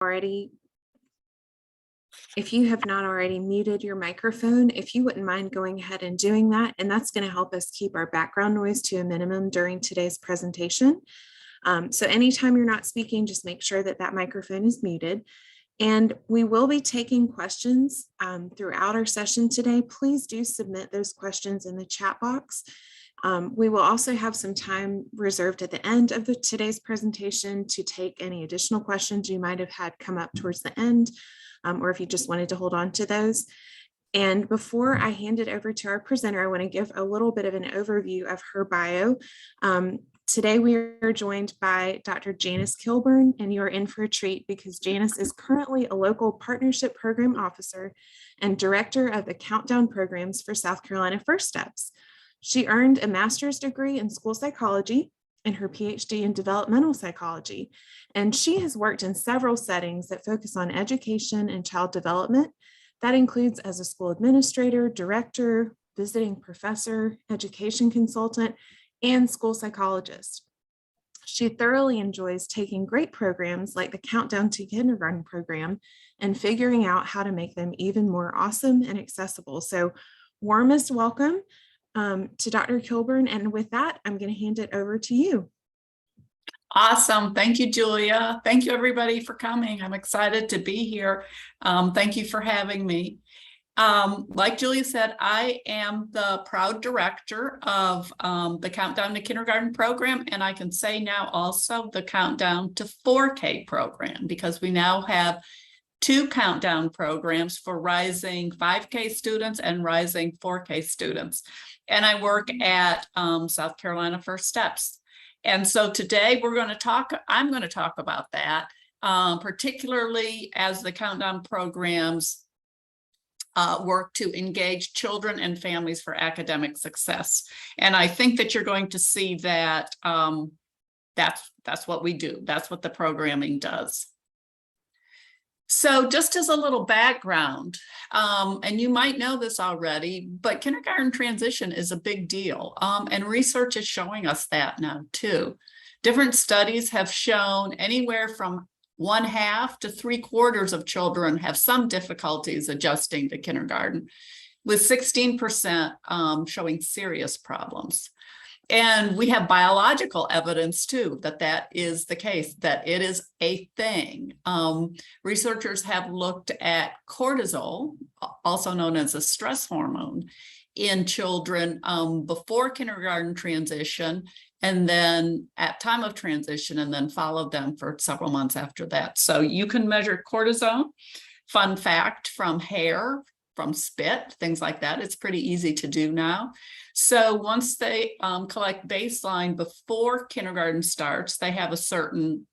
already, if you have not already muted your microphone, if you wouldn't mind going ahead and doing that, and that's going to help us keep our background noise to a minimum during today's presentation. So anytime you're not speaking, just make sure that that microphone is muted. And we will be taking questions throughout our session today. Please do submit those questions in the chat box. We will also have some time reserved at the end of today's presentation to take any additional questions you might have had come up towards the end, or if you just wanted to hold on to those. And before I hand it over to our presenter, I want to give a little bit of an overview of her bio. Today, we are joined by Dr. Janice Kilburn, and you're in for a treat because Janice is currently a local partnership program officer and director of the Countdown programs for South Carolina First Steps. She earned a master's degree in school psychology and her PhD in developmental psychology. And she has worked in several settings that focus on education and child development. That includes as a school administrator, director, visiting professor, education consultant, and school psychologist. She thoroughly enjoys taking great programs like the Countdown to Kindergarten program and figuring out how to make them even more awesome and accessible. So warmest welcome to Dr. Kilburn. And with that, I'm going to hand it over to you. Awesome. Thank you, Julia. Thank you, everybody, for coming. I'm excited to be here. Thank you for having me. Like Julia said, I am the proud director of the Countdown to Kindergarten program, and I can say now also the Countdown to 4K program, because we now have 2 countdown programs for rising 5K students and rising 4K students. And I work at South Carolina First Steps. And so today I'm going to talk about that, particularly as the countdown programs work to engage children and families for academic success. And I think that you're going to see that that's what we do. That's what the programming does. So just as a little background, and you might know this already, but kindergarten transition is a big deal. And research is showing us that now too. Different studies have shown anywhere from 1/2 to 3/4 of children have some difficulties adjusting to kindergarten, with 16% showing serious problems. And we have biological evidence too that that is the case, that it is a thing. Researchers have looked at cortisol, also known as a stress hormone, in children before kindergarten transition, and then at time of transition, and then followed them for several months after that. So you can measure cortisol. Fun fact, from hair, from spit, things like that. It's pretty easy to do now. So once they collect baseline before kindergarten starts, they have a certain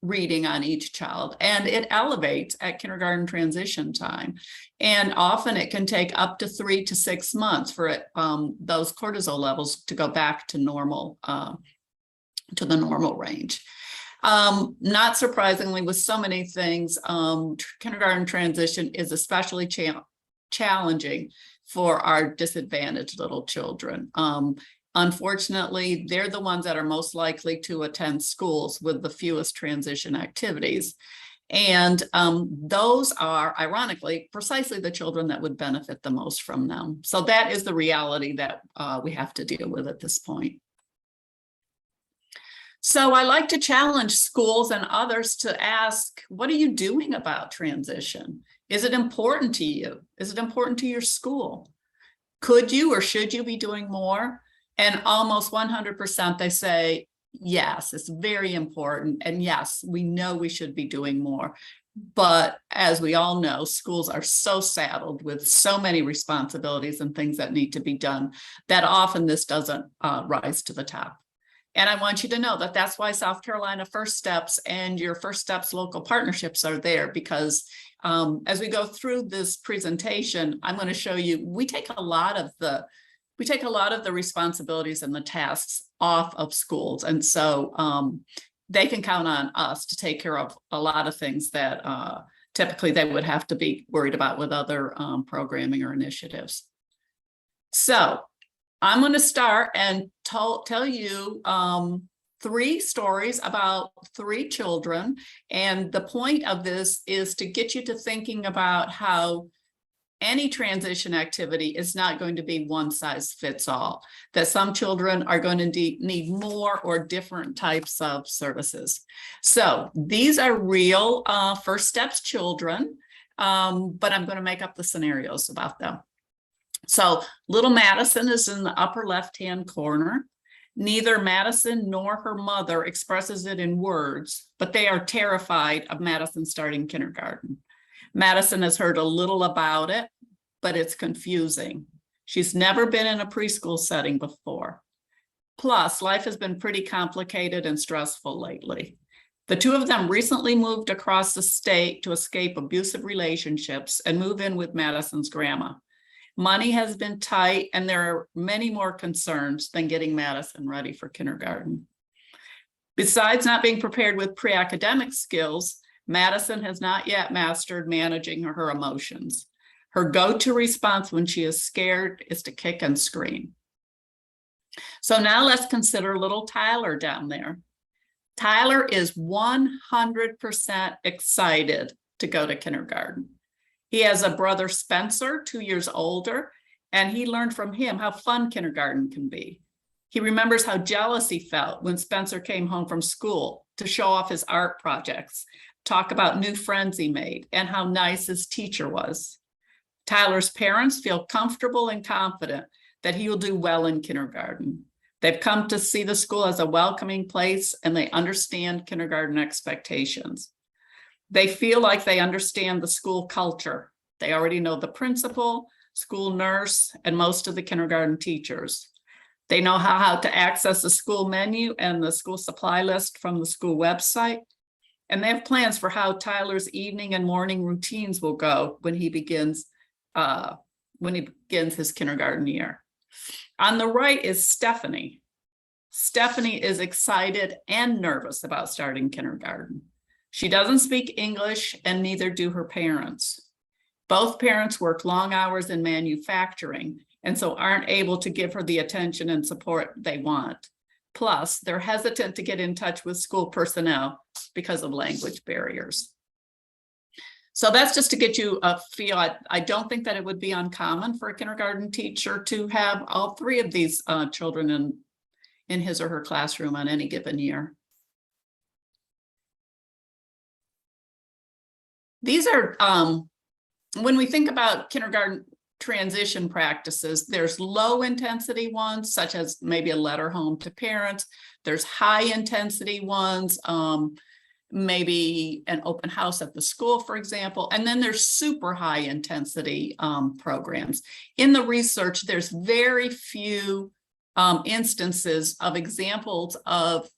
reading on each child, and it elevates at kindergarten transition time. And often it can take up to 3 to 6 months for those cortisol levels to go back to normal, to the normal range. Not surprisingly, with so many things, kindergarten transition is especially challenging for our disadvantaged little children. Unfortunately, they're the ones that are most likely to attend schools with the fewest transition activities. And those are, ironically, precisely the children that would benefit the most from them. So that is the reality that we have to deal with at this point. So I like to challenge schools and others to ask, what are you doing about transition? Is it important to you? Is it important to your school? Could you or should you be doing more? And almost 100% they say, yes, it's very important. And yes, we know we should be doing more. But as we all know, schools are so saddled with so many responsibilities and things that need to be done that often this doesn't rise to the top. And I want you to know that that's why South Carolina First Steps and your First Steps local partnerships are there, because as we go through this presentation, I'm going to show you, we take a lot of the responsibilities and the tasks off of schools. And so they can count on us to take care of a lot of things that typically they would have to be worried about with other programming or initiatives. So I'm going to start and tell you 3 stories about 3 children. And the point of this is to get you to thinking about how any transition activity is not going to be one size fits all, that some children are going to need more or different types of services. So these are real First Steps children, but I'm going to make up the scenarios about them. So little Madison is in the upper left-hand corner. Neither Madison nor her mother expresses it in words, but they are terrified of Madison starting kindergarten. Madison has heard a little about it, but it's confusing. She's never been in a preschool setting before. Plus, life has been pretty complicated and stressful lately. The 2 of them recently moved across the state to escape abusive relationships and move in with Madison's grandma. Money has been tight, and there are many more concerns than getting Madison ready for kindergarten. Besides not being prepared with pre-academic skills, Madison has not yet mastered managing her emotions. Her go-to response when she is scared is to kick and scream. So now let's consider little Tyler down there. Tyler is 100% excited to go to kindergarten. He has a brother, Spencer, 2 years older, and he learned from him how fun kindergarten can be. He remembers how jealous he felt when Spencer came home from school to show off his art projects, talk about new friends he made, and how nice his teacher was. Tyler's parents feel comfortable and confident that he will do well in kindergarten. They've come to see the school as a welcoming place, and they understand kindergarten expectations. They feel like they understand the school culture. They already know the principal, school nurse, and most of the kindergarten teachers. They know how to access the school menu and the school supply list from the school website. And they have plans for how Tyler's evening and morning routines will go when he begins his kindergarten year. On the right is Stephanie. Stephanie is excited and nervous about starting kindergarten. She doesn't speak English, and neither do her parents. Both parents work long hours in manufacturing, and so aren't able to give her the attention and support they want. Plus, they're hesitant to get in touch with school personnel because of language barriers. So that's just to get you a feel. I don't think that it would be uncommon for a kindergarten teacher to have all 3 of these children in his or her classroom on any given year. These are, when we think about kindergarten transition practices, there's low intensity ones, such as maybe a letter home to parents. There's high intensity ones, maybe an open house at the school, for example. And then there's super high intensity programs. In the research, there's very few instances of examples of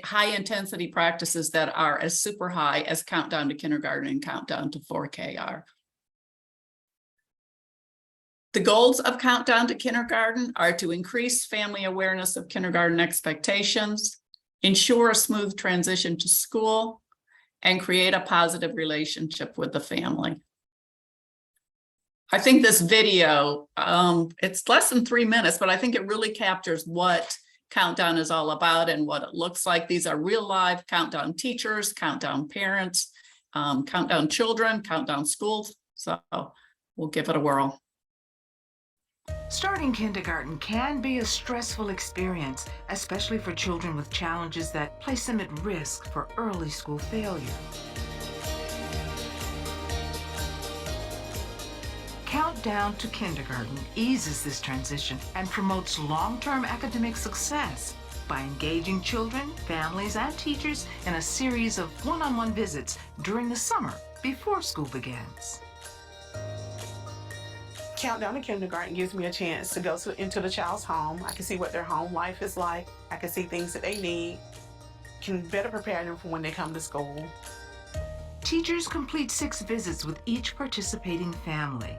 high intensity practices that are as super high as Countdown to Kindergarten and Countdown to 4K are. The goals of Countdown to Kindergarten are to increase family awareness of kindergarten expectations, ensure a smooth transition to school, and create a positive relationship with the family. I think this video, it's less than 3 minutes, but I think it really captures what Countdown is all about and what it looks like. These are real live Countdown teachers, Countdown parents, Countdown children, Countdown schools. So we'll give it a whirl. Starting kindergarten can be a stressful experience, especially for children with challenges that place them at risk for early school failure. Countdown to Kindergarten eases this transition and promotes long-term academic success by engaging children, families, and teachers in a series of one-on-one visits during the summer before school begins. Countdown to Kindergarten gives me a chance to go into the child's home. I can see what their home life is like. I can see things that they need, can better prepare them for when they come to school. Teachers complete 6 visits with each participating family,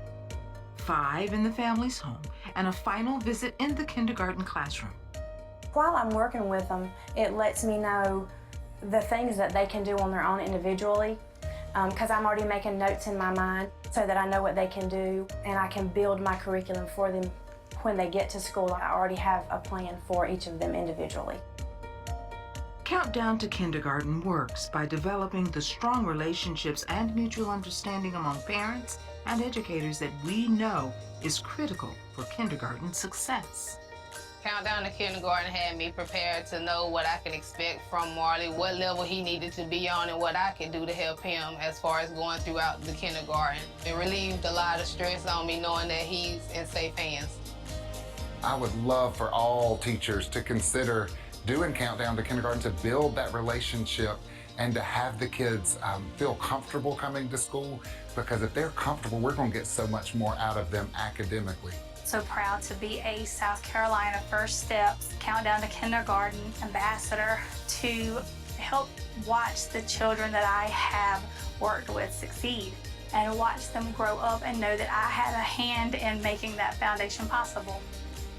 5 in the family's home, and a final visit in the kindergarten classroom. While I'm working with them, it lets me know the things that they can do on their own individually, because I'm already making notes in my mind so that I know what they can do, and I can build my curriculum for them when they get to school. I already have a plan for each of them individually. Countdown to Kindergarten works by developing the strong relationships and mutual understanding among parents and educators that we know is critical for kindergarten success. Countdown to Kindergarten had me prepared to know what I could expect from Marley, what level he needed to be on, and what I could do to help him as far as going throughout the kindergarten. It relieved a lot of stress on me knowing that he's in safe hands. I would love for all teachers to consider doing Countdown to Kindergarten to build that relationship and to have the kids feel comfortable coming to school, because if they're comfortable, we're going to get so much more out of them academically. So proud to be a South Carolina First Steps Countdown to Kindergarten ambassador to help watch the children that I have worked with succeed and watch them grow up and know that I had a hand in making that foundation possible.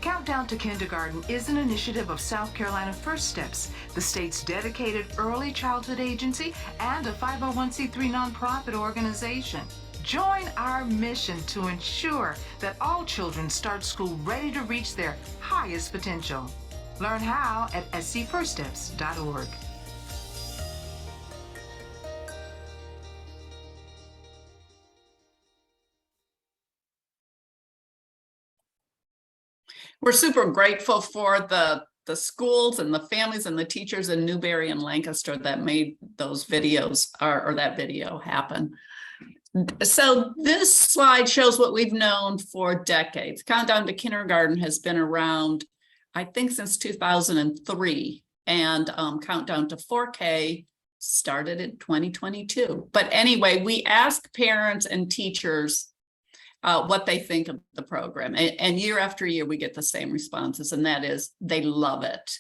Countdown to Kindergarten is an initiative of South Carolina First Steps, the state's dedicated early childhood agency and a 501c3 nonprofit organization. Join our mission to ensure that all children start school ready to reach their highest potential. Learn how at scfirststeps.org. We're super grateful for the schools and the families and the teachers in Newberry and Lancaster that made those videos or that video happen. So this slide shows what we've known for decades. Countdown to Kindergarten has been around, I think, since 2003, and Countdown to 4K started in 2022. But anyway, we ask parents and teachers what they think of the program, and year after year we get the same responses, and that is they love it.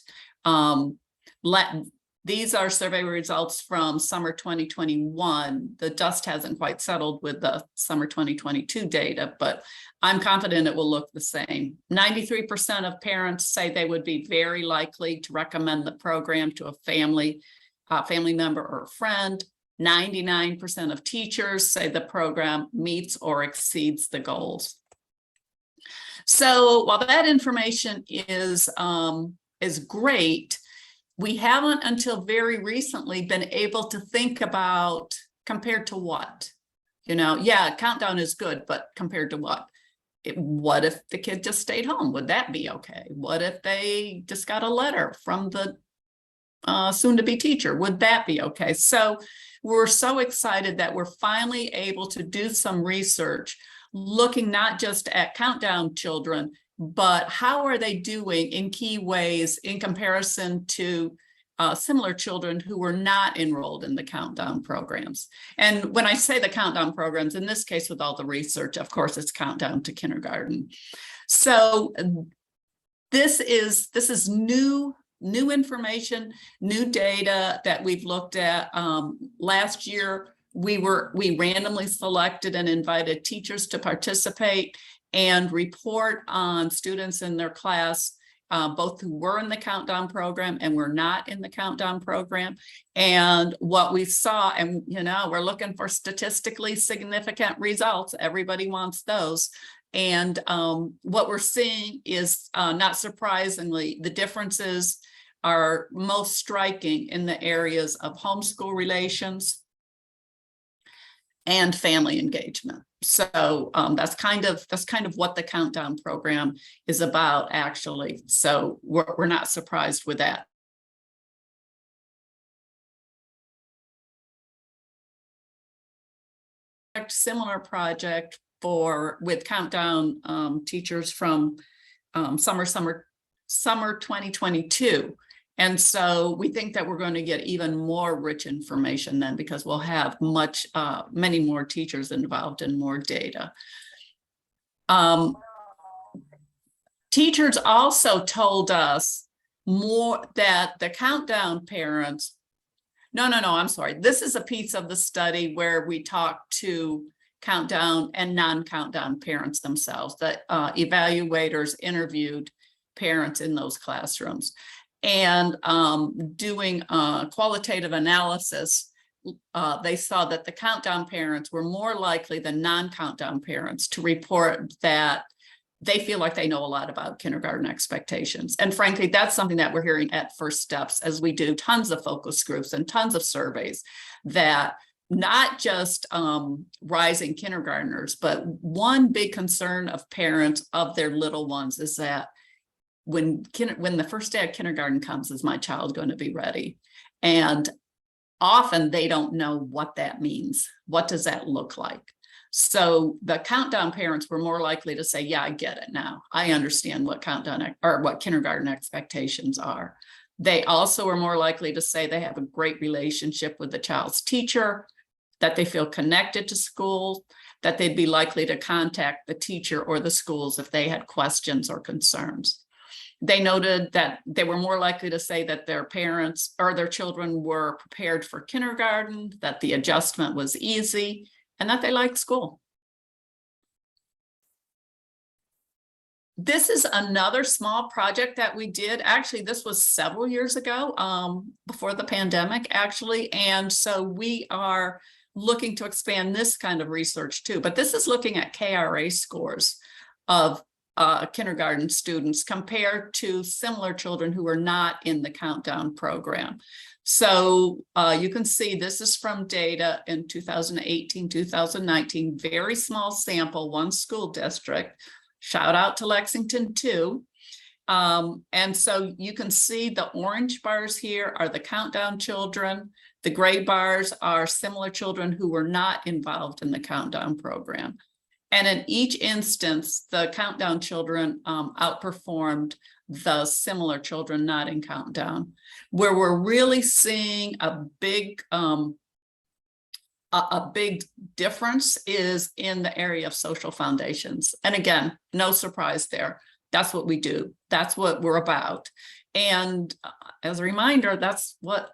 These are survey results from summer 2021. The dust hasn't quite settled with the summer 2022 data, but I'm confident it will look the same. 93% of parents say they would be very likely to recommend the program to a family member or a friend. 99% of teachers say the program meets or exceeds the goals. So while that information is great, we haven't until very recently been able to think about compared to what? Yeah, Countdown is good, but compared to what? What if the kid just stayed home? Would that be okay? What if they just got a letter from the soon-to-be teacher? Would that be okay? So we're so excited that we're finally able to do some research looking not just at Countdown children, but how are they doing in key ways in comparison to similar children who were not enrolled in the Countdown programs. And when I say the Countdown programs, in this case with all the research, of course, it's Countdown to Kindergarten. So this is new information, new data that we've looked at. Last year, we randomly selected and invited teachers to participate and report on students in their class, both who were in the Countdown program and were not in the Countdown program. And what we saw, and we're looking for statistically significant results. Everybody wants those. And what we're seeing is, not surprisingly, the differences are most striking in the areas of homeschool relations and family engagement. So that's kind of what the Countdown program is about, actually. So we're not surprised with that. Similar project with Countdown teachers from summer 2022. And so we think that we're going to get even more rich information then, because we'll have many more teachers involved and more data. Teachers also told us more that the Countdown parents, I'm sorry. This is a piece of the study where we talked to Countdown and non-Countdown parents themselves. The evaluators interviewed parents in those classrooms. And doing qualitative analysis, they saw that the Countdown parents were more likely than non-Countdown parents to report that they feel like they know a lot about kindergarten expectations. And frankly, that's something that we're hearing at First Steps as we do tons of focus groups and tons of surveys, that not just rising kindergartners, but one big concern of parents of their little ones is that when the first day of kindergarten comes, is my child going to be ready? And often they don't know what that means. What does that look like? So the countdown parents were more likely to say, yeah, I get it now. I understand what countdown or what kindergarten expectations are. They also are more likely to say they have a great relationship with the child's teacher, that they feel connected to school, that they'd be likely to contact the teacher or the schools if they had questions or concerns. They noted that they were more likely to say that their parents or their children were prepared for kindergarten, that the adjustment was easy, and that they liked school. This is another small project that we did. Actually, this was several years ago, before the pandemic, actually. And so we are looking to expand this kind of research too. But this is looking at KRA scores of kindergarten students compared to similar children who are not in the countdown program. So you can see this is from data in 2018, 2019, very small sample, one school district. Shout out to Lexington too. And so you can see the orange bars here are the countdown children. The gray bars are similar children who were not involved in the countdown program. And in each instance, the countdown children outperformed the similar children not in countdown. Where we're really seeing a big difference is in the area of social foundations. And again, no surprise there. That's what we do. That's what we're about. And as a reminder, that's what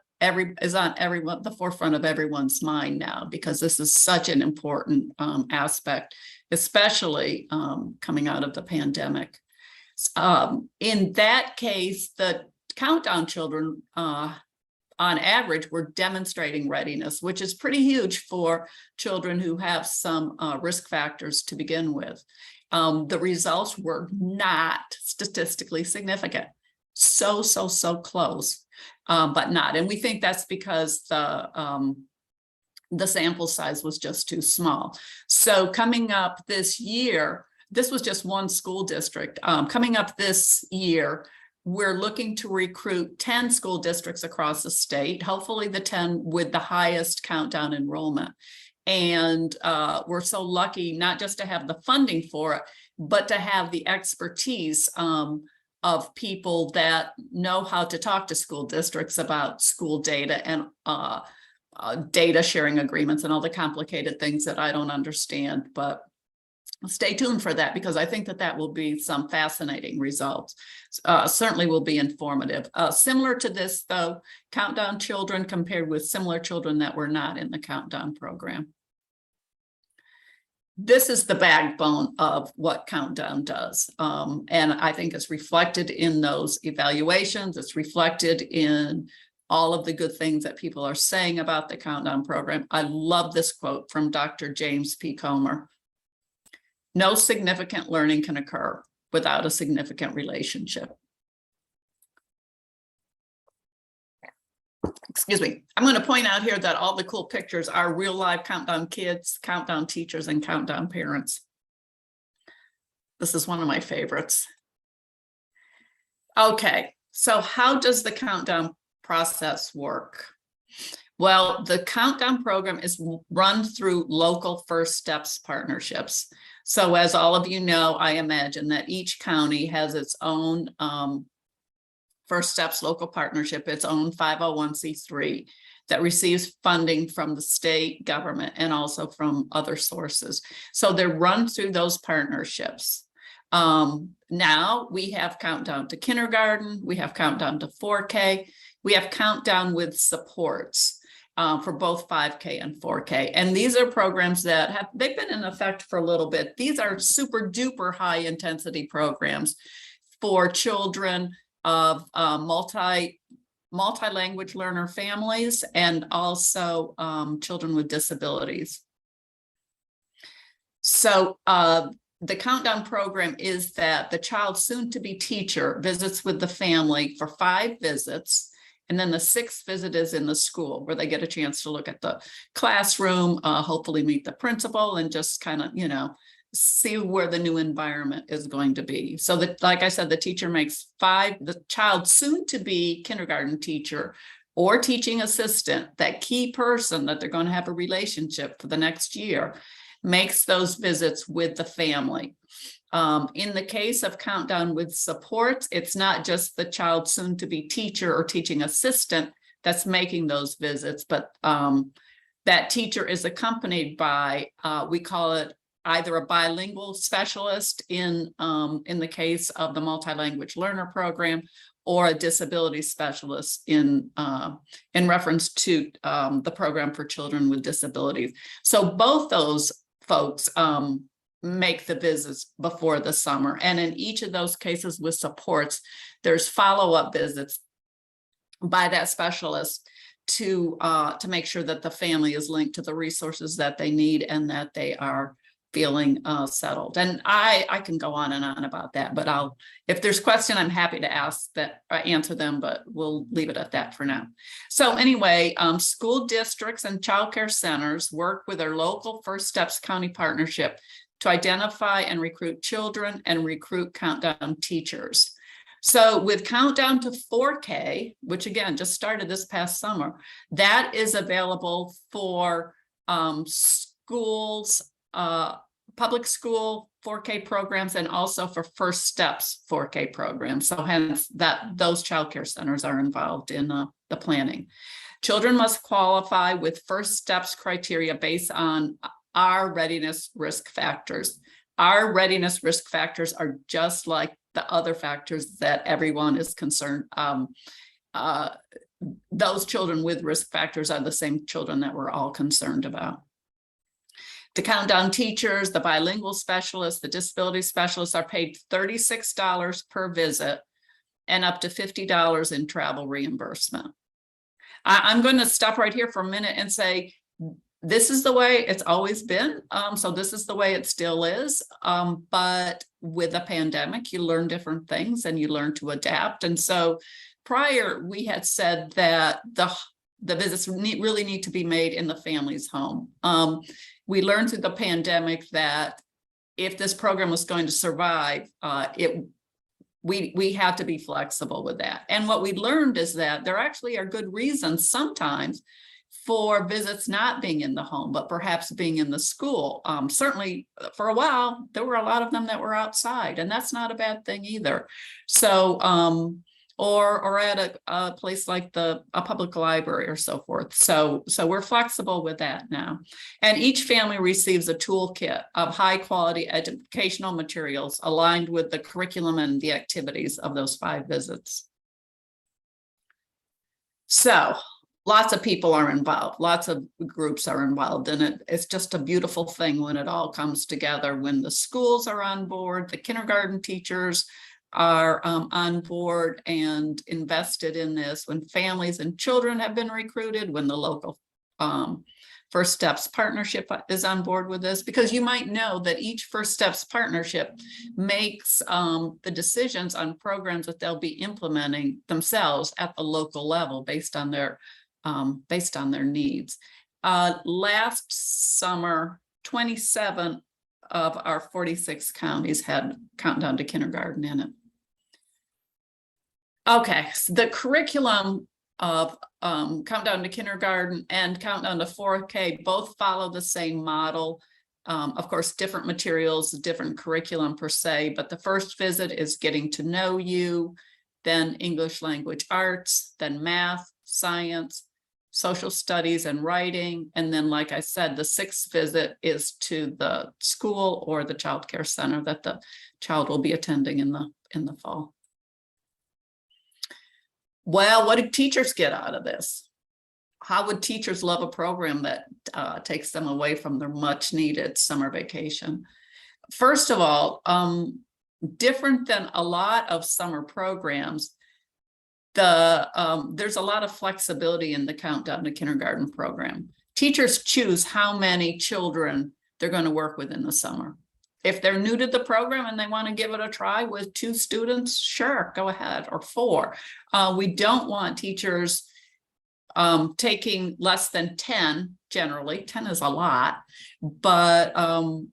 is on the forefront of everyone's mind now, because this is such an important aspect, especially coming out of the pandemic. In that case, the countdown children on average were demonstrating readiness, which is pretty huge for children who have some risk factors to begin with. The results were not statistically significant. So close, but not. And we think that's because the sample size was just too small. So coming up this year, this was just one school district. Coming up this year, we're looking to recruit 10 school districts across the state, hopefully the 10 with the highest countdown enrollment. And we're so lucky not just to have the funding for it, but to have the expertise of people that know how to talk to school districts about school data and data sharing agreements and all the complicated things that I don't understand. But stay tuned for that, because I think that will be some fascinating results. Certainly will be informative. Similar to this, though, countdown children compared with similar children that were not in the countdown program. This is the backbone of what countdown does. And I think it's reflected in those evaluations. It's reflected in all of the good things that people are saying about the countdown program. I love this quote from Dr. James P. Comer. No significant learning can occur without a significant relationship. Excuse me. I'm going to point out here that all the cool pictures are real live countdown kids, countdown teachers, and countdown parents. This is one of my favorites. Okay, so how does the countdown process work? Well, the countdown program is run through local First Steps partnerships. So as all of you know, I imagine that each county has its own First Steps local partnership, its own 501c3 that receives funding from the state government and also from other sources. So they're run through those partnerships. Now we have countdown to kindergarten, we have countdown to 4K, we have countdown with supports for both 5K and 4K. And these are programs that they've been in effect for a little bit. These are super duper high intensity programs for children of multi-language learner families and also children with disabilities. So the countdown program is that the child soon-to-be teacher visits with the family for 5 visits. And then the 6th visit is in the school where they get a chance to look at the classroom, hopefully meet the principal and just kind of, see where the new environment is going to be. So that, like I said, the teacher makes 5, the child soon-to-be kindergarten teacher or teaching assistant, that key person that they're going to have a relationship for the next year, makes those visits with the family. In the case of Countdown with Supports, it's not just the child soon-to-be teacher or teaching assistant that's making those visits, but that teacher is accompanied by, we call it either a bilingual specialist in the case of the multi-language learner program, or a disability specialist in reference to the program for children with disabilities. So both those folks make the visits before the summer. And in each of those cases with supports, there's follow-up visits by that specialist to make sure that the family is linked to the resources that they need and that they are feeling settled. And I can go on and on about that, but if there's question, I'm happy to answer them, but we'll leave it at that for now. So anyway, school districts and childcare centers work with their local First Steps County partnership to identify and recruit children and recruit Countdown teachers. So with Countdown to 4K, which again, just started this past summer, that is available for schools, public school 4K programs, and also for First Steps 4K programs. So hence those childcare centers are involved in the planning. Children must qualify with First Steps criteria based on our readiness risk factors. Our readiness risk factors are just like the other factors that everyone is concerned. Those children with risk factors are the same children that we're all concerned about. The Countdown teachers, the bilingual specialists, the disability specialists are paid $36 per visit and up to $50 in travel reimbursement. I'm going to stop right here for a minute and say, this is the way it's always been. So this is the way it still is. But with a pandemic, you learn different things and you learn to adapt. And so prior, we had said that the visits really need to be made in the family's home. We learned through the pandemic that if this program was going to survive, we have to be flexible with that. And what we learned is that there actually are good reasons sometimes for visits not being in the home, but perhaps being in the school. Certainly for a while, there were a lot of them that were outside, and that's not a bad thing either. So, or at a place like a public library or so forth. So we're flexible with that now. And each family receives a toolkit of high quality educational materials aligned with the curriculum and the activities of those 5 visits. So lots of people are involved, lots of groups are involved, and it's just a beautiful thing when it all comes together, when the schools are on board, the kindergarten teachers are on board and invested in this, when families and children have been recruited, when the local First Steps partnership is on board with this, because you might know that each First Steps partnership makes the decisions on programs that they'll be implementing themselves at the local level based on their needs. Last summer, 27 of our 46 counties had Countdown to Kindergarten in it. Okay, so the curriculum of Countdown to Kindergarten and Countdown to 4K both follow the same model. Of course, different materials, different curriculum per se, but the first visit is getting to know you, then English language arts, then math, science, social studies and writing. And then, like I said, the 6th visit is to the school or the child care center that the child will be attending in the fall. Well, what do teachers get out of this? How would teachers love a program that takes them away from their much needed summer vacation? First of all, different than a lot of summer programs, there's a lot of flexibility in the Countdown to Kindergarten program. Teachers choose how many children they're going to work with in the summer. If they're new to the program and they want to give it a try with 2 students, sure, go ahead, or 4. We don't want teachers taking less than 10, generally. 10 is a lot, but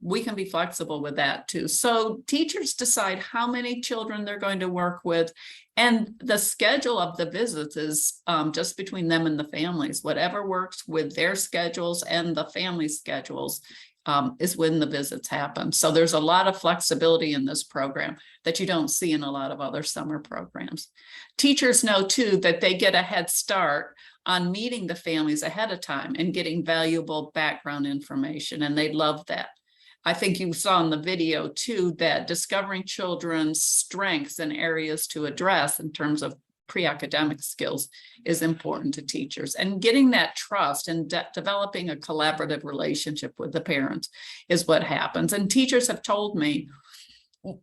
we can be flexible with that too. So teachers decide how many children they're going to work with, and the schedule of the visits is just between them and the families. Whatever works with their schedules and the family schedules is when the visits happen. So there's a lot of flexibility in this program that you don't see in a lot of other summer programs. Teachers know too that they get a head start on meeting the families ahead of time and getting valuable background information, and they love that. I think you saw in the video too that discovering children's strengths and areas to address in terms of pre-academic skills is important to teachers, and getting that trust and developing a collaborative relationship with the parents is what happens. And teachers have told me,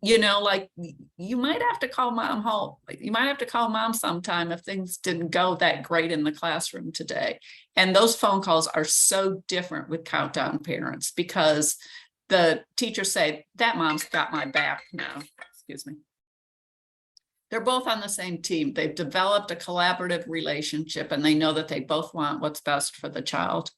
you know, like, you might have to call mom home. You might have to call mom sometime if things didn't go that great in the classroom today. And those phone calls are so different with Countdown parents, because the teachers say, that mom's got my back now. Excuse me. They're both on the same team. They've developed a collaborative relationship, and they know that they both want what's best for the child.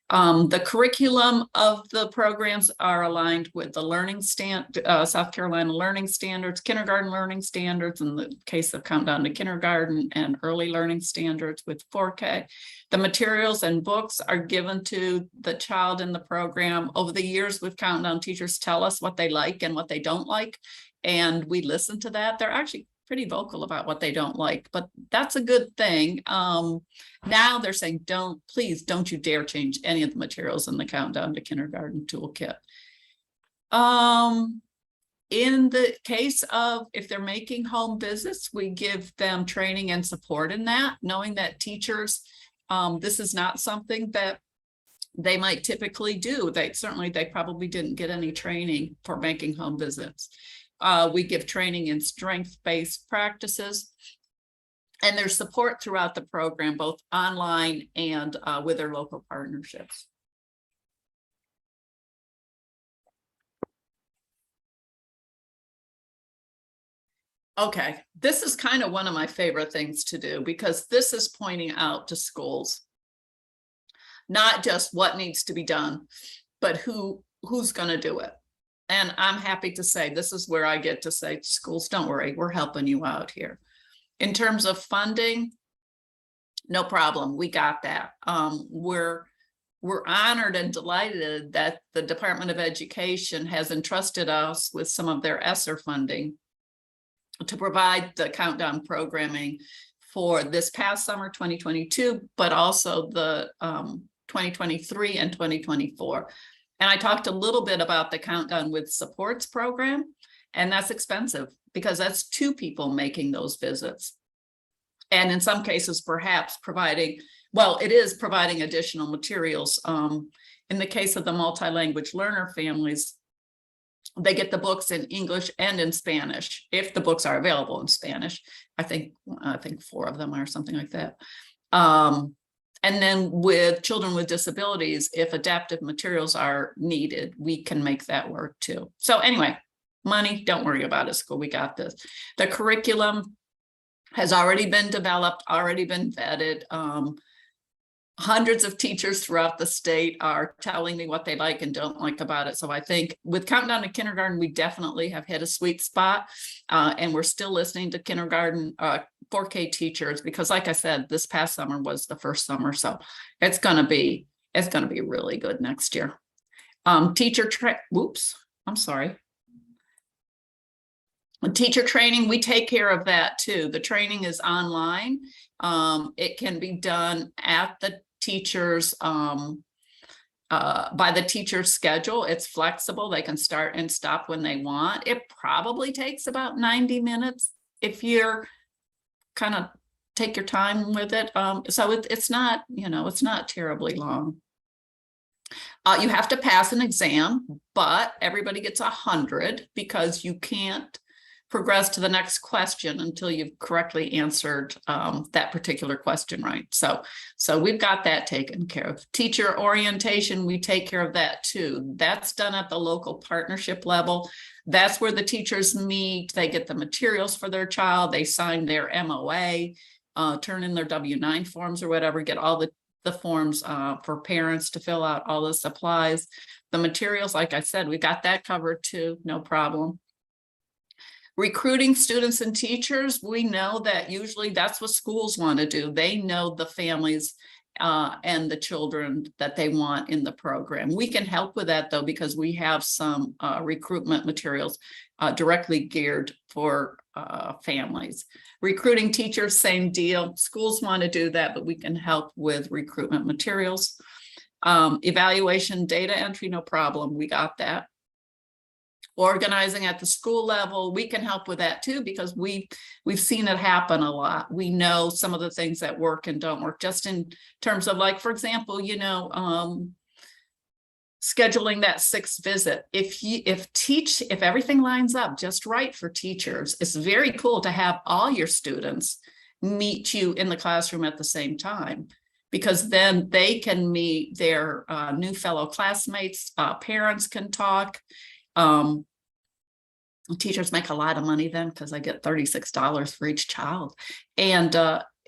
The curriculum of the programs are aligned with the South Carolina learning standards, kindergarten learning standards, in the case of Countdown to Kindergarten, and early learning standards with 4K. The materials and books are given to the child in the program. Over the years with Countdown, teachers tell us what they like and what they don't like, and we listen to that. They're actually pretty vocal about what they don't like, but that's a good thing. Now they're saying, please don't you dare change any of the materials in the Countdown to Kindergarten toolkit. In the case of if they're making home visits, we give them training and support in that, knowing that teachers, this is not something that they might typically do. They probably didn't get any training for making home visits. We give training in strength-based practices, and there's support throughout the program, both online and with their local partnerships. Okay, this is kind of one of my favorite things to do, because this is pointing out to schools, not just what needs to be done, but who's going to do it. And I'm happy to say this is where I get to say, schools, don't worry, we're helping you out here. In terms of funding, no problem, we got that. We're honored and delighted that the Department of Education has entrusted us with some of their ESSER funding to provide the Countdown programming for this past summer, 2022, but also the 2023 and 2024. And I talked a little bit about the Countdown with Supports program, and that's expensive because that's 2 people making those visits. And in some cases, perhaps providing, well, it is providing additional materials. In the case of the multi-language learner families, they get the books in English and in Spanish, if the books are available in Spanish. I think 4 of them are, something like that. And then with children with disabilities, if adaptive materials are needed, we can make that work too. So anyway, money, don't worry about it, school, we got this. The curriculum has already been developed, already been vetted. Hundreds of teachers throughout the state are telling me what they like and don't like about it. So I think with Countdown to Kindergarten, we definitely have hit a sweet spot, and we're still listening to kindergarten 4K teachers, because like I said, this past summer was the first summer, so it's gonna be really good next year. Teacher training, we take care of that too. The training is online. It can be done at the teachers by the teacher's schedule. It's flexible. They can start and stop when they want. It probably takes about 90 minutes if you're kind of take your time with it. So it's not, it's not terribly long. You have to pass an exam, but everybody gets 100 because you can't progress to the next question until you've correctly answered that particular question right. So we've got that taken care of. Teacher orientation, we take care of that too. That's done at the local partnership level. That's where the teachers meet, they get the materials for their child, they sign their MOA, turn in their W-9 forms or whatever, get all the forms for parents to fill out, all the supplies. The materials, like I said, we got that covered too, no problem. Recruiting students and teachers, we know that usually that's what schools want to do. They know the families and the children that they want in the program. We can help with that though, because we have some recruitment materials directly geared for families. Recruiting teachers, same deal. Schools want to do that, but we can help with recruitment materials. Evaluation, data entry, no problem. We got that. Organizing at the school level, we can help with that too, because we've seen it happen a lot. We know some of the things that work and don't work, just in terms of, like, for example, you know, scheduling that 6th visit. If everything lines up just right for teachers, it's very cool to have all your students meet you in the classroom at the same time, because then they can meet their new fellow classmates, parents can talk. Teachers make a lot of money then, because I get $36 for each child. And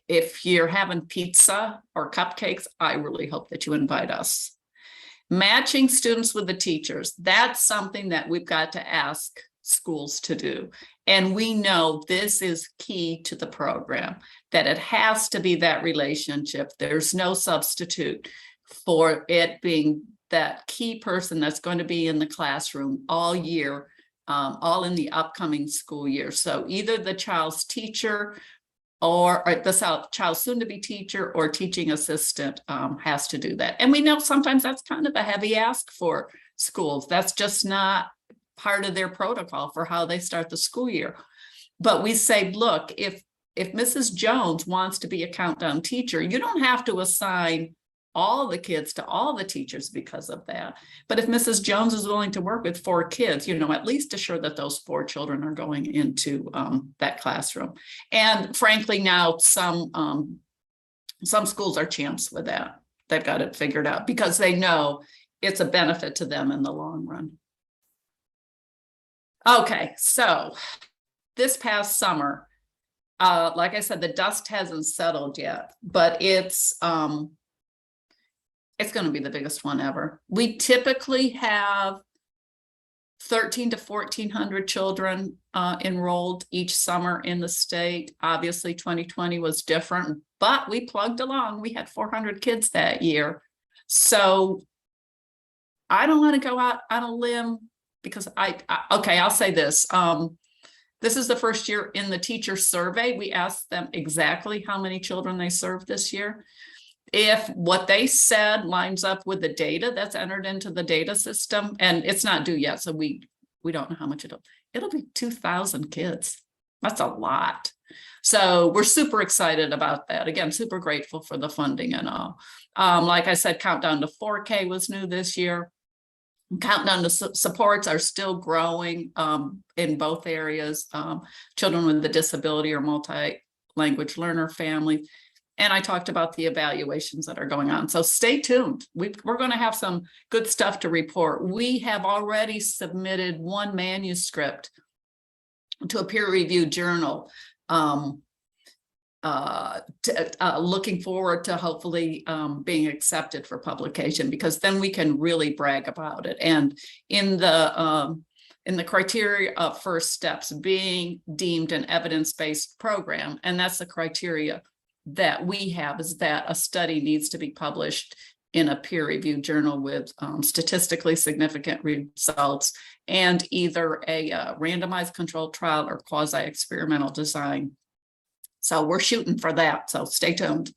if you're having pizza or cupcakes, I really hope that you invite us. Matching students with the teachers, that's something that we've got to ask schools to do. And we know this is key to the program, that it has to be that relationship. There's no substitute for it being that key person that's going to be in the classroom all year, all in the upcoming school year. So either the child's teacher or the child's soon-to-be teacher or teaching assistant has to do that. And we know sometimes that's kind of a heavy ask for schools. That's just not part of their protocol for how they start the school year. But we say, look, if Mrs. Jones wants to be a countdown teacher, you don't have to assign all the kids to all the teachers because of that. But if Mrs. Jones is willing to work with 4 kids, you know, at least assure that those 4 children are going into that classroom. And frankly, now some schools are champs with that. They've got it figured out because they know it's a benefit to them in the long run. Okay, so this past summer, like I said, the dust hasn't settled yet, but it's going to be the biggest one ever. We typically have 1,300 to 1,400 children enrolled each summer in the state. Obviously, 2020 was different, but we plugged along. We had 400 kids that year. So I don't want to go out on a limb because I'll say this. This is the first year in the teacher survey. We asked them exactly how many children they served this year. If what they said lines up with the data that's entered into the data system, and it's not due yet, so we don't know how much it'll be 2,000 kids. That's a lot. So we're super excited about that. Again, super grateful for the funding and all. Like I said, Countdown to 4K was new this year. Countdown to supports are still growing in both areas. Children with a disability or multi-language learner family. And I talked about the evaluations that are going on. So stay tuned. We're going to have some good stuff to report. We have already submitted 1 manuscript to a peer-reviewed journal, looking forward to hopefully being accepted for publication, because then we can really brag about it. And in the criteria of first steps, being deemed an evidence-based program, and that's the criteria that we have, is that a study needs to be published in a peer-reviewed journal with statistically significant results and either a randomized controlled trial or quasi-experimental design. So we're shooting for that, so stay tuned.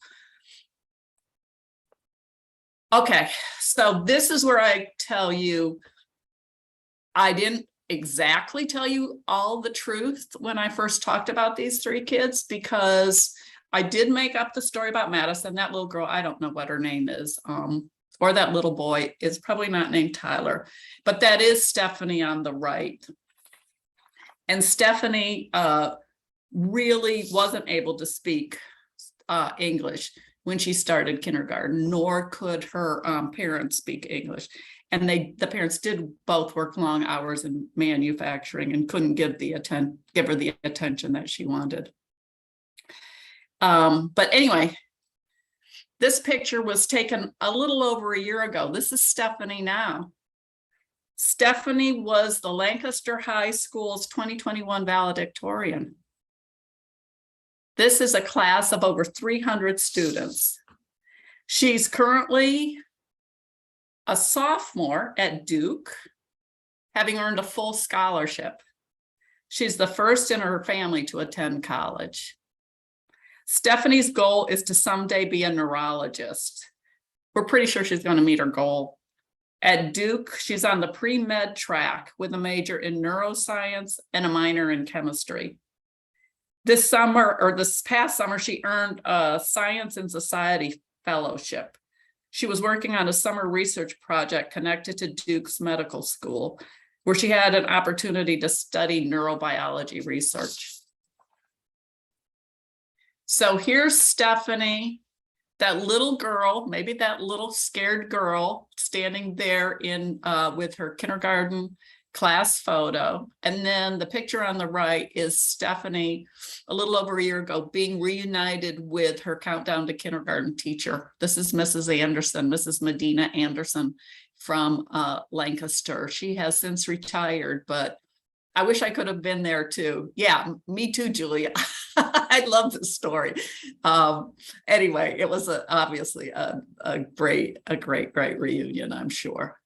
Okay, so this is where I tell you, I didn't exactly tell you all the truth when I first talked about these 3 kids, because I did make up the story about Madison. That little girl, I don't know what her name is, or that little boy is probably not named Tyler, but that is Stephanie on the right. And Stephanie really wasn't able to speak English when she started kindergarten, nor could her parents speak English. And the parents did both work long hours in manufacturing and couldn't give her the attention that she wanted. But anyway, this picture was taken a little over a year ago. This is Stephanie now. Stephanie was the Lancaster High School's 2021 valedictorian. This is a class of over 300 students. She's currently a sophomore at Duke, having earned a full scholarship. She's the first in her family to attend college. Stephanie's goal is to someday be a neurologist. We're pretty sure she's going to meet her goal. At Duke, she's on the pre-med track with a major in neuroscience and a minor in chemistry. This past summer, she earned a Science and Society Fellowship. She was working on a summer research project connected to Duke's medical school, where she had an opportunity to study neurobiology research. So here's Stephanie, that little girl, maybe that little scared girl standing there with her kindergarten class photo. And then the picture on the right is Stephanie a little over a year ago being reunited with her countdown to kindergarten teacher. This is Mrs. Anderson, Mrs. Medina Anderson from Lancaster. She has since retired, but I wish I could have been there too. Yeah, me too, Julia. I love this story. Anyway, it was obviously a great reunion, I'm sure.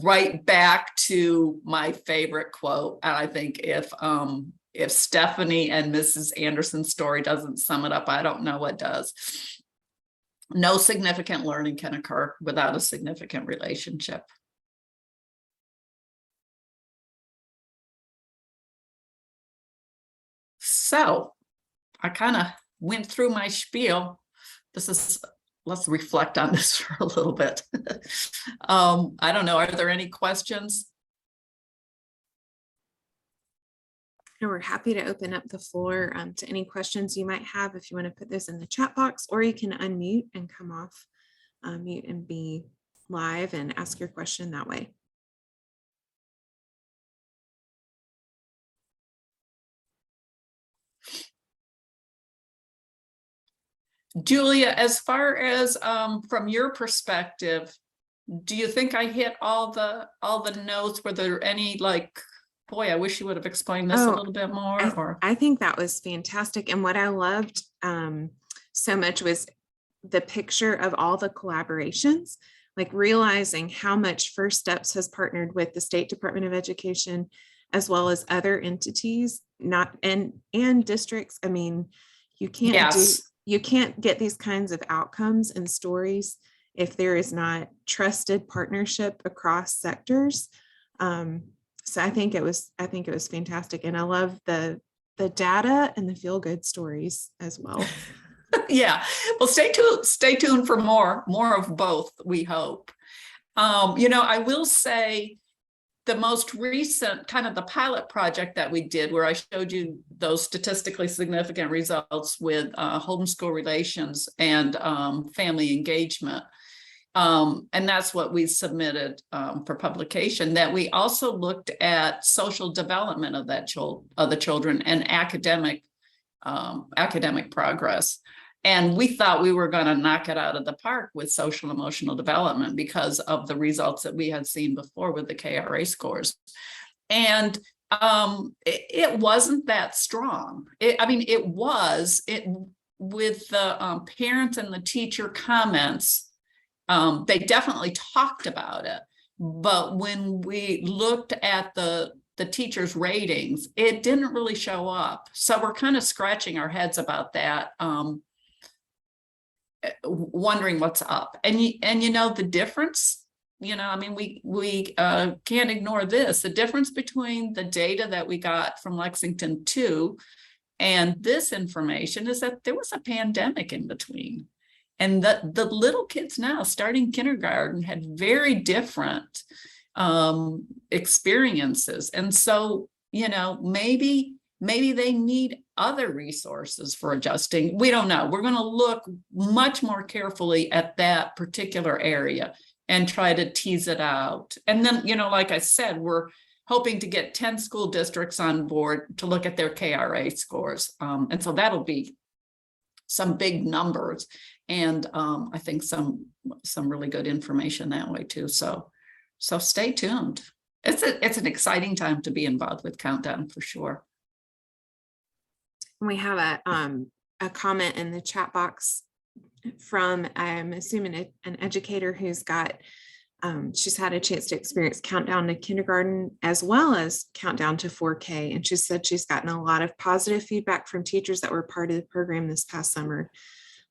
Right back to my favorite quote, and I think if Stephanie and Mrs. Anderson's story doesn't sum it up, I don't know what does. No significant learning can occur without a significant relationship. So I kind of went through my spiel. Let's reflect on this for a little bit. I don't know, are there any questions? And we're happy to open up the floor to any questions you might have. If you want to put this in the chat box, or you can unmute and come off mute and be live and ask your question that way. Julia, as far as from your perspective, do you think I hit all the notes? Were there any boy, I wish you would have explained this a little bit more? I think that was fantastic. And what I loved so much was the picture of all the collaborations, like realizing how much First Steps has partnered with the State Department of Education, as well as other entities, and districts. I mean, you can't get these kinds of outcomes and stories if there is not trusted partnership across sectors. So I think it was fantastic, and I love the data and the feel good stories as well. Yeah, well, stay tuned for more of both, we hope. I will say the most recent kind of the pilot project that we did, where I showed you those statistically significant results with homeschool relations and family engagement. And that's what we submitted for publication, that we also looked at social development of the children and academic progress. And we thought we were going to knock it out of the park with social emotional development because of the results that we had seen before with the KRA scores. And it wasn't that strong. It was with the parents and the teacher comments. They definitely talked about it, but when we looked at the teachers' ratings, it didn't really show up. So we're kind of scratching our heads about that, wondering what's up. And the difference, we can't ignore this. The difference between the data that we got from Lexington 2 and this information is that there was a pandemic in between. And the little kids now starting kindergarten had very different experiences. And so, you know, maybe they need other resources for adjusting. We don't know. We're going to look much more carefully at that particular area and try to tease it out. And then, you know, like I said, we're hoping to get 10 school districts on board to look at their KRA scores. And so that'll be some big numbers, and I think some really good information that way too. So stay tuned. It's an exciting time to be involved with Countdown for sure. We have a comment in the chat box from, I'm assuming, an educator who's got, she's had a chance to experience Countdown to Kindergarten as well as Countdown to 4K. And she said she's gotten a lot of positive feedback from teachers that were part of the program this past summer.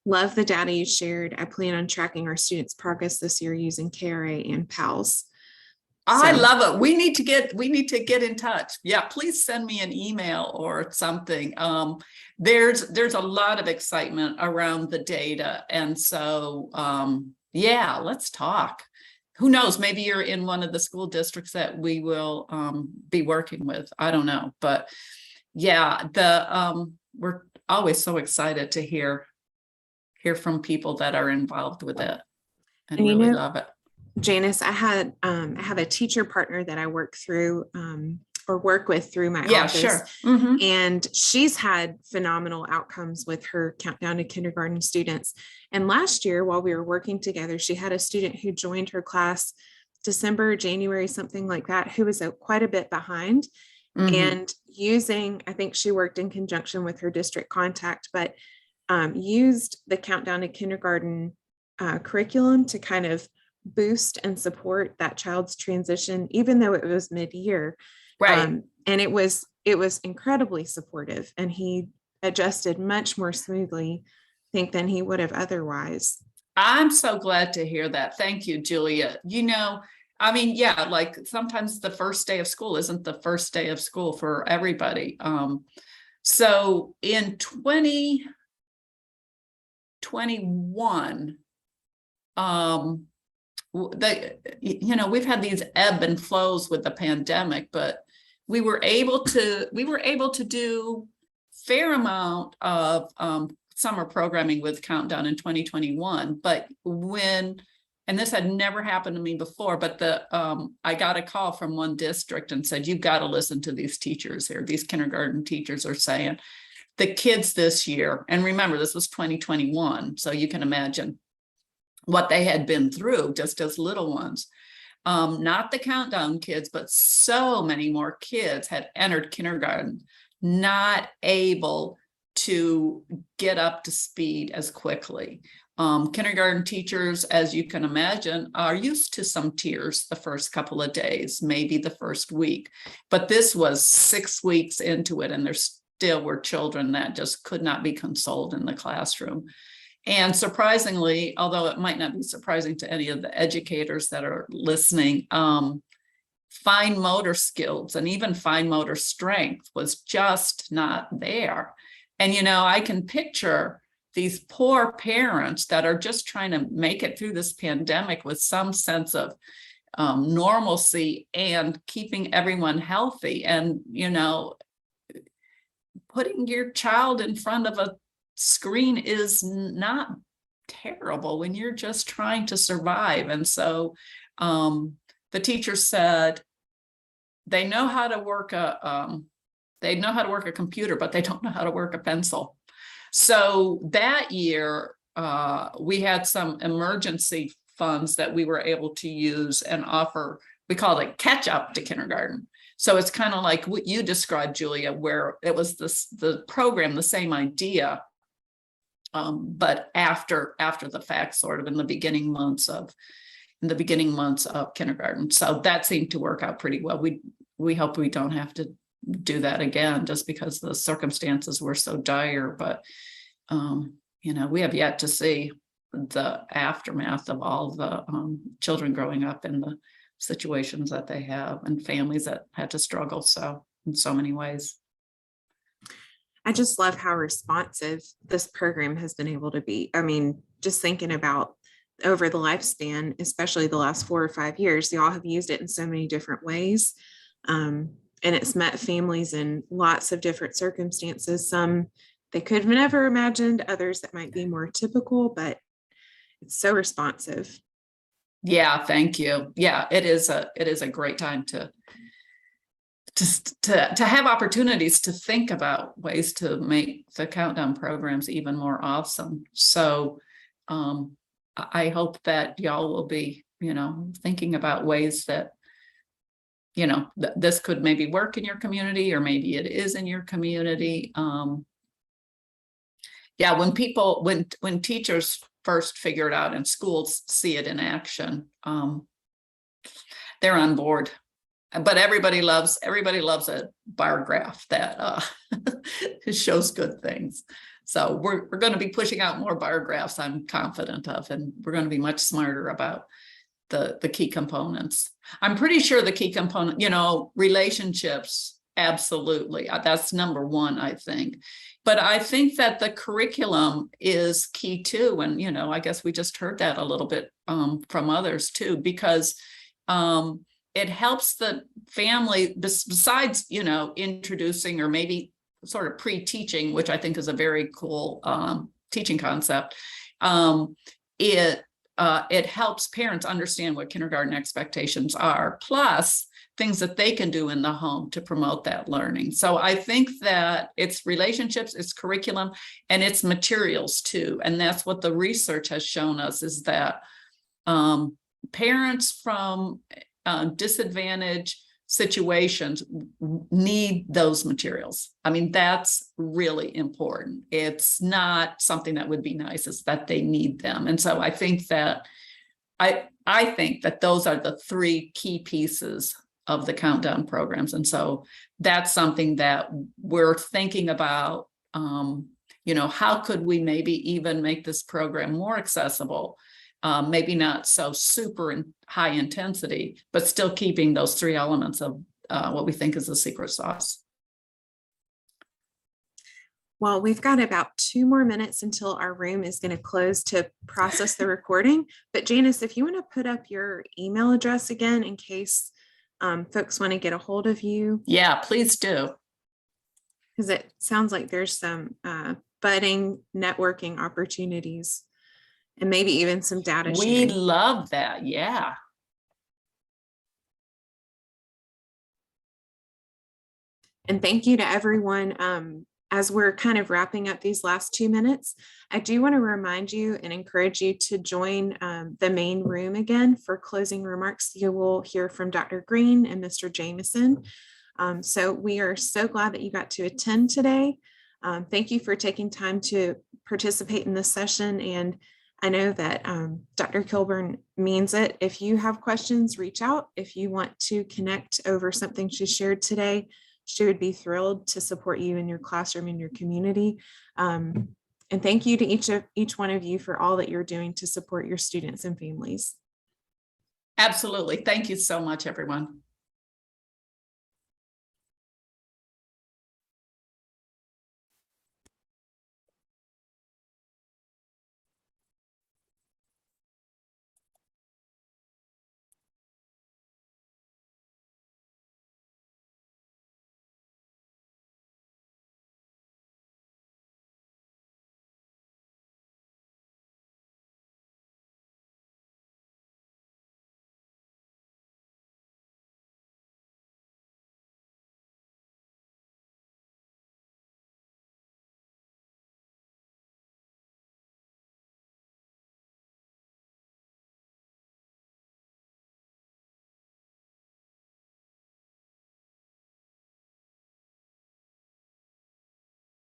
Love the data you shared. I plan on tracking our students' progress this year using KRA and PALS. I love it. We need to get in touch. Yeah, please send me an email or something. There's a lot of excitement around the data. And so, yeah, let's talk. Who knows, maybe you're in one of the school districts that we will be working with. I don't know. But yeah, we're always so excited to hear from people that are involved with it and really love it. Janice, I have a teacher partner that I work with through my office. Sure. Mm-hmm. And she's had phenomenal outcomes with her Countdown to Kindergarten students. And last year, while we were working together, she had a student who joined her class December, January, something like that, who was quite a bit behind. Mm-hmm. And I think she worked in conjunction with her district contact, but used the Countdown to Kindergarten curriculum to kind of boost and support that child's transition, even though it was mid-year. Right. And it was incredibly supportive, and he adjusted much more smoothly, I think, than he would have otherwise. I'm so glad to hear that. Thank you, Julia. You know, I mean, yeah, like sometimes the first day of school isn't the first day of school for everybody. So in 2021, we've had these ebb and flows with the pandemic, but we were able to do fair amount of summer programming with Countdown in 2021. But and this had never happened to me before, but I got a call from one district and said, you've got to listen to these teachers here. These kindergarten teachers are saying the kids this year, and remember, this was 2021, so you can imagine what they had been through just as little ones. Not the Countdown kids, but so many more kids had entered kindergarten, not able to get up to speed as quickly. Kindergarten teachers, as you can imagine, are used to some tears the first couple of days, maybe the first week, but this was 6 weeks into it, and there still were children that just could not be consoled in the classroom. And surprisingly, although it might not be surprising to any of the educators that are listening, fine motor skills and even fine motor strength was just not there. And, you know, I can picture these poor parents that are just trying to make it through this pandemic with some sense of normalcy and keeping everyone healthy. And, you know, putting your child in front of a screen is not terrible when you're just trying to survive. And so the teacher said they know how to work a computer, but they don't know how to work a pencil. So that year we had some emergency funds that we were able to use and offer. We called it catch up to kindergarten. So it's kind of like what you described, Julia, where it was the program, the same idea, but after the fact, sort of in the beginning months of kindergarten. So that seemed to work out pretty well. We hope we don't have to do that again, just because the circumstances were so dire. But you know, we have yet to see the aftermath of all the children growing up in the situations that they have, and families that had to struggle so in so many ways. I just love how responsive this program has been able to be. I mean, just thinking about over the lifespan, especially the last 4 or 5 years. They all have used it in so many different ways. And it's met families in lots of different circumstances. Some they could have never imagined, others that might be more typical, but it's so responsive. Yeah, thank you. Yeah, it is a great time to have opportunities to think about ways to make the countdown programs even more awesome. So I hope that y'all will be, thinking about ways that, this could maybe work in your community, or maybe it is in your community. Yeah, when teachers first figure it out and schools see it in action, they're on board. But everybody loves a bar graph that shows good things. So we're going to be pushing out more bar graphs, I'm confident of, and we're going to be much smarter about the key components. I'm pretty sure the key component, relationships, absolutely. That's number one, I think. But I think that the curriculum is key too. And, I guess we just heard that a little bit from others too, because it helps the family, besides, introducing or maybe sort of pre-teaching, which I think is a very cool teaching concept. It helps parents understand what kindergarten expectations are, plus things that they can do in the home to promote that learning. So I think that it's relationships, it's curriculum, and it's materials too. And that's what the research has shown us, is that parents from disadvantaged situations need those materials. I mean, that's really important. It's not something that would be nice, it's that they need them. And so I think that I think that those are the 3 key pieces of the countdown programs. And so that's something that we're thinking about. How could we maybe even make this program more accessible? Maybe not so super high intensity, but still keeping those 3 elements of what we think is the secret sauce. Well, we've got about 2 more minutes until our room is going to close to process the recording. But Janice, if you want to put up your email address again, in case folks want to get a hold of you. Yeah, please do. Because it sounds like there's some budding networking opportunities. And maybe even some data sharing. We love that. Yeah. And thank you to everyone. As we're kind of wrapping up these last 2 minutes, I do want to remind you and encourage you to join the main room again for closing remarks. You will hear from Dr. Green and Mr. Jameson. So we are so glad that you got to attend today. Thank you for taking time to participate in this session. And I know that Dr. Kilburn means it. If you have questions, reach out. If you want to connect over something she shared today, she would be thrilled to support you in your classroom, in your community. And thank you to each one of you for all that you're doing to support your students and families. Absolutely. Thank you so much, everyone.